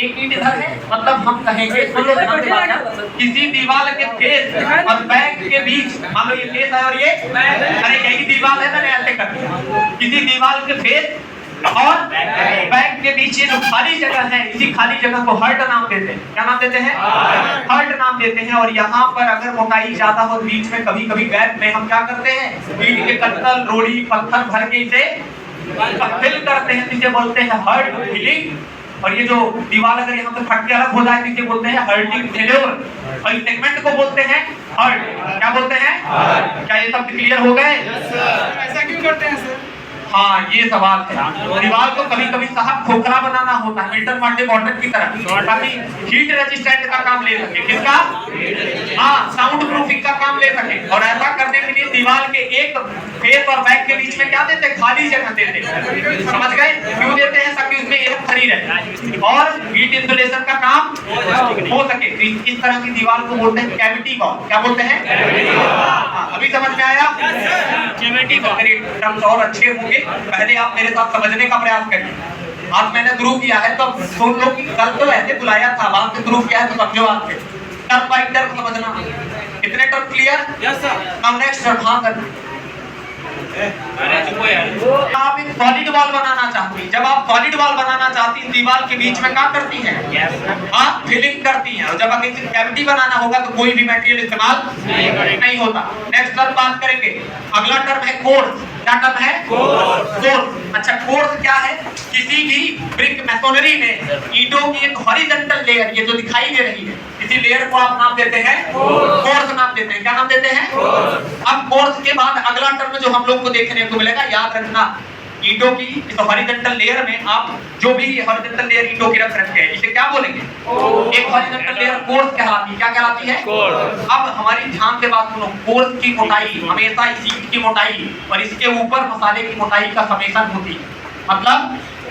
एक ईंट इधर है, मतलब हम कहेंगे किसी दीवार के फेस और बैक के बीच, मान लो ये फेस है और ये, अरे यही दीवार है, मैंने ऐसे कर दिया। किसी दीवार के फेस और बैक के बीच ये जो खाली जगह है, इसी खाली जगह को हर्ट नाम देते हैं। क्या नाम देते हैं? हर्ट नाम देते हैं। और यहाँ पर अगर मोटाई ज्यादा हो, बीच में कभी कभी गैप में हम क्या करते हैं, ईंट के कत्तल, रोड़ी, पत्थर भर के इसे फिल करते हैं, इसे बोलते हैं हर्ट फिलिंग। और ये जो दीवार अगर यहाँ पे फट के अलग हो जाए तो इसे बोलते हैं हर्टिंग फेल्योर। और इस सेगमेंट को बोलते हैं हर्ट। क्या बोलते हैं? क्या ये सब क्लियर हो गए? ऐसा क्यों करते हैं सर? हाँ, ये सवाल है। दीवार को कभी कभी साहब खोखला बनाना होता है, इंटरमार्टे बॉटल की तरह, ताकि हीट रेजिस्टेंट का काम ले सके। किसका? हाँ, साउंड प्रूफिंग का काम ले सके। और ऐसा करने के लिए दीवार के एक फेस और बैक के बीच में क्या देते हैं? खाली जगह देते हैं। समझ गए? क्यों देते हैं? ताकि उसमें एयर खड़ी रहे और हीट इंसुलेशन का काम हो सके। इस तरह की दीवार को बोलते हैं कैविटी वॉल। क्या बोलते हैं? अभी समझ में आया? कैविटी वॉल और अच्छे होंगे। पहले आप मेरे साथ समझने का प्रयास करिए। आज मैंने शुरू किया है तो सुन लो कि कल तो ऐसे बुलाया था, बाद में शुरू किया है तो समझो। आज से टर्म बाय टर्म समझना। इतने term clear? Yes sir. Now next term. हाँ सर। आप एक सॉलिड वॉल बनाना चाहती हैं। जब आप सॉलिड वॉल बनाना चाहती हैं, दीवार के बीच में क्या करती हैं? आप फिलिंग करती हैं। और जब अगर कैविटी बनाना होगा तो कोई भी मटेरियल इस्तेमाल नहीं होता। नेक्स्ट टर्म बात करेंगे। अगला टर्म है कोर्स। क्या टर्म है? कोर्स। अच्छा, कोर्स क्या है? किसी भी ब्रिक मैसोनरी में ईंटों की एक हॉरिजॉन्टल लेयर, ये जो दिखाई दे रही है, इसी लेयर को आप नाम देते हैं कोर्स नाम देते हैं। क्या नाम देते हैं? अब कोर्स के बाद अगला टर्म जो हम लोग को देखने को मिलेगा, याद रखना, ईंटों की इस हॉरिजॉन्टल लेयर में आप जो भी हॉरिजॉन्टल लेयर ईंटों की रख रखे हैं, इसे क्या बोलेंगे? एक हॉरिजॉन्टल लेयर कोर्स कहलाती है। क्या कहलाती है? कोर्स। अब हमारी ध्यान से बात सुनो। कोर्स की मोटाई हमेशा इस ईंट की मोटाई और इसके ऊपर मसाले की मोटाई का समेशन होती है। मतलब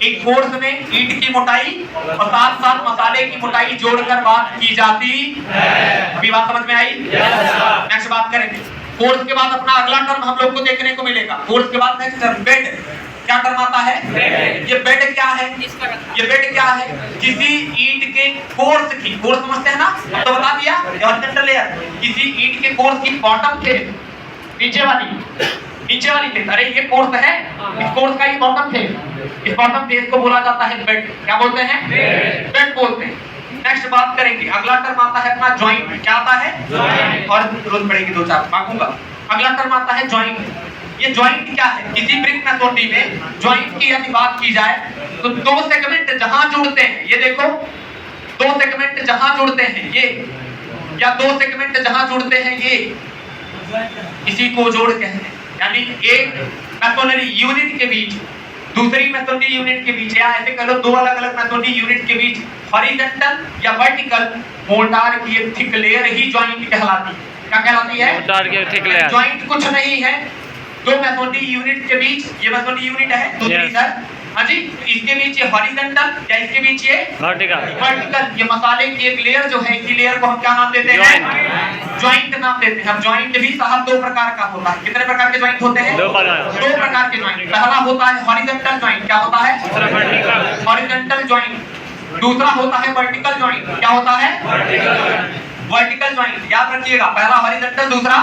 एक कोर्स में ईंट की मोटाई और साथ साथ मसाले की मोटाई जोड़कर बात की जाती है। अभी बात समझ में आई? नेक्स्ट बात करेंगे। कोर्स के बाद अपना अगला टर्म हम लोग को देखने को मिलेगा। कोर्स के बाद नेक्स्ट टर्म बेड। क्या टर्म आता है? ये बेड क्या है? ये बेड क्या है? किसी ईंट के कोर्स की, कोर्स समझते हैं ना? अब तो बता दिया, हॉरिजॉन्टल लेयर। किसी ईंट के कोर्स की बॉटम फेस, नीचे वाली फेस। अरे ये कोर्स है, इस कोर्स का ये बॉटम फेस, इस बॉटम फेस को बोला जाता है बेड। क्या बोलते हैं? बेड बोलते हैं। नेक्स्ट बात करेंगे। अगला टर्म आता है अपना जॉइंट। क्या आता है? जॉइंट। और जरूरत पड़ेगी दो चार मांगूंगा। अगला टर्म आता है जॉइंट। ये जॉइंट क्या है? किसी ब्रिक मैसोनरी में जॉइंट की यदि बात की जाए तो दो सेगमेंट जहां जुड़ते हैं, ये देखो, दो सेगमेंट जहां जुड़ते हैं ये, या दो सेगमेंट जहां जुड़ते हैं ये, इसी को जोड़ कहते हैं। यानी एक मैसोनरी यूनिट के बीच दूसरी मैसोनरी यूनिट के बीच, या ऐसे कह लो दो अलग अलग मैसोनरी यूनिट के बीच हॉरिजॉन्टल या वर्टिकल मोर्टार की एक थिक लेयर ही जॉइंट कहलाती है। क्या कहलाती है? मोर्टार की थिक लेयर। जॉइंट कुछ नहीं है, दो मैसोनरी यूनिट के बीच, ये मैसोनरी यूनिट है, दूसरी इधर, हाँ जी, इसके बीच ये हॉरिजॉन्टल या इसके बीच ये वर्टिकल, ये मसाले की एक लेयर जो है, इसी लेयर को हम क्या नाम देते हैं? जॉइंट नाम देते हैं। अब जॉइंट भी साहब दो प्रकार का होता है। कितने प्रकार के जॉइंट होते हैं? दो प्रकार के जॉइंट। पहला होता है हॉरिजॉन्टल जॉइंट। क्या होता है? Horizontal joint. दूसरा होता है वर्टिकल जॉइंट। क्या होता है? Vertical joint. याद रखिएगा, पहला हॉरिजॉन्टल, दूसरा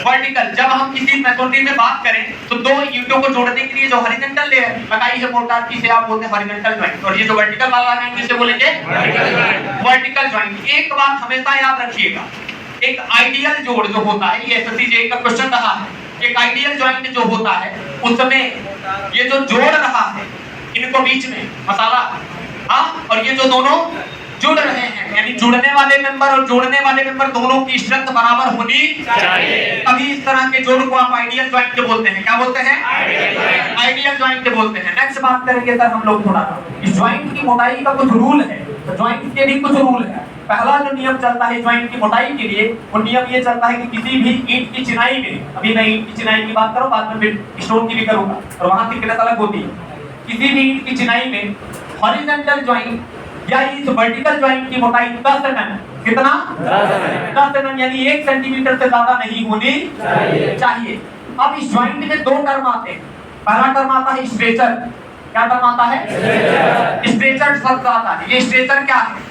वर्टिकल। जब हम किसी मैसोनरी में बात करें तो दो ईंटों को जोड़ने के लिए जो हॉरिजॉन्टल लेयर लगाई है मोर्टार की, से आप बोलते हैं हॉरिजॉन्टल जॉइंट। और ये जो वर्टिकल वाला है इसे बोलेंगे वर्टिकल जॉइंट। एक बात हमेशा याद रखिएगा, एक आइडियल जोड़ जो होता है, ये एसएससी जेईई का क्वेश्चन रहा है, एक आइडियल जॉइंट जो होता है उसमें ये जो जोड़ रहा है इनको बीच में मसाला, हाँ, और ये जो दोनों जुड़ रहे हैं, यानी जुड़ने वाले मेंबर और जोड़ने वाले मेंबर दोनों की स्ट्रेंथ बराबर होनी चाहिए। तभी इस तरह के जोड़ को आप आइडियल जॉइंट बोलते हैं। क्या बोलते हैं? आइडियल जॉइंट बोलते हैं। नेक्स्ट बात करेंगे सर हम लोग थोड़ा इस जॉइंट की मोटाई का कुछ रूल है, तो जॉइंट के भी कुछ रूल है। पहला जो नियम चलता है जॉइंट की मोटाई के लिए, वो नियम ये चलता है कि किसी भी ईंट की चिनाई में, अभी मैं ईंट की चिनाई की बात करूं, बाद में फिर स्टोन की भी करूंगा और वहां थिकनेस अलग होती है। किसी भी ईंट की चिनाई में हॉरिजॉन्टल जॉइंट या इस वर्टिकल जॉइंट की मोटाई 10 mm, कितना? 10 mm, यानी 1 सेंटीमीटर से ज्यादा नहीं होनी चाहिए। अब इस जॉइंट में दो टर्म आते हैं। पहला टर्म आता है स्ट्रेचर। क्या टर्म आता है? स्ट्रेचर शब्द आता है। ये स्ट्रेचर क्या है?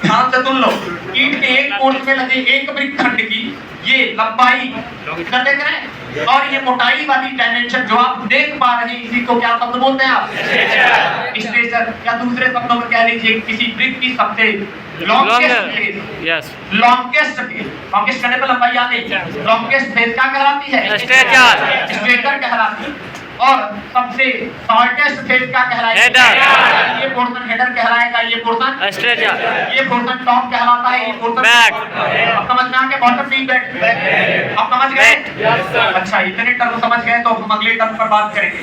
ध्यान से सुन लो। ईंट के एक कोण में लगे एक वृत्तखंड की ये लंबाई कितना देख रहे हैं, और ये मोटाई वाली डायमेंशन जो आप देख पा रहे हैं, इसी को क्या शब्द बोलते हैं आप? स्ट्रेचर। या दूसरे शब्दों में कह लीजिए किसी वृत्त की सबसे longest phase, longest phase, longest करने पर लंबाई आ गई, लॉन्गेस्ट फेज क्या कहलाती है? स्ट्रेचर कहलाती है। और सबसे शॉर्टेस्ट फेज क्या कहलाएगा? हेडर। ये पोर्शन हेडर कहलाएगा, ये पोर्शन स्ट्रेचर, ये पोर्शन टॉप कहलाता है, ये पोर्शन बैक। अब समझ में आ गया? बॉटम नहीं बैक। अब समझ गए? अच्छा, इतने टर्म समझ गए तो हम अगले टर्म पर बात करेंगे।